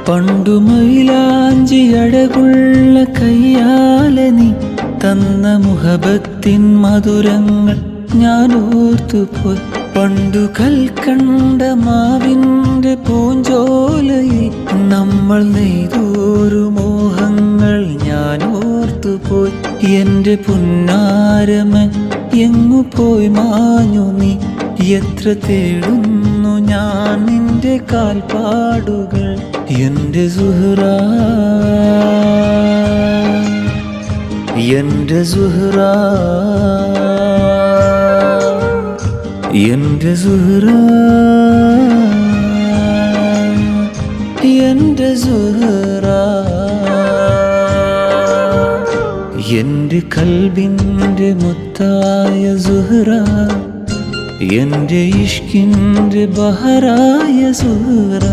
പണ്ടു മൈലാഞ്ചി അഴകുള്ള കയ്യാലെ നീ തന്ന മുഹബത്തിൻ മധുരങ്ങൾ ഞാൻ ഓർത്തുപോയി. പണ്ടു കൽക്കണ്ട മാവിൻ്റെ പൂഞ്ചോലയിൽ നമ്മൾ നെയ്തൊരു മോഹങ്ങൾ ഞാൻ ഓർത്തുപോയി. എൻ്റെ പുന്നാരമേ എങ്ങു പോയി മാഞ്ഞു നീ? എത്ര തേടുന്നു ഞാൻ നിന്റെ കാൽപ്പാടുകൾ. എൻ്റെ സുഹ്റ, എൻ്റെ സുഹ്റ, എൻ്റെ സുഹ്റ, എൻ്റെ സുഹ്റ, എൻ്റെ കൽബിൻ്റെ മുത്തായ സുഹ്റ, എൻ്റെ ഇഷ്കിൻ്റെ ബഹറായ സുഹ്റ.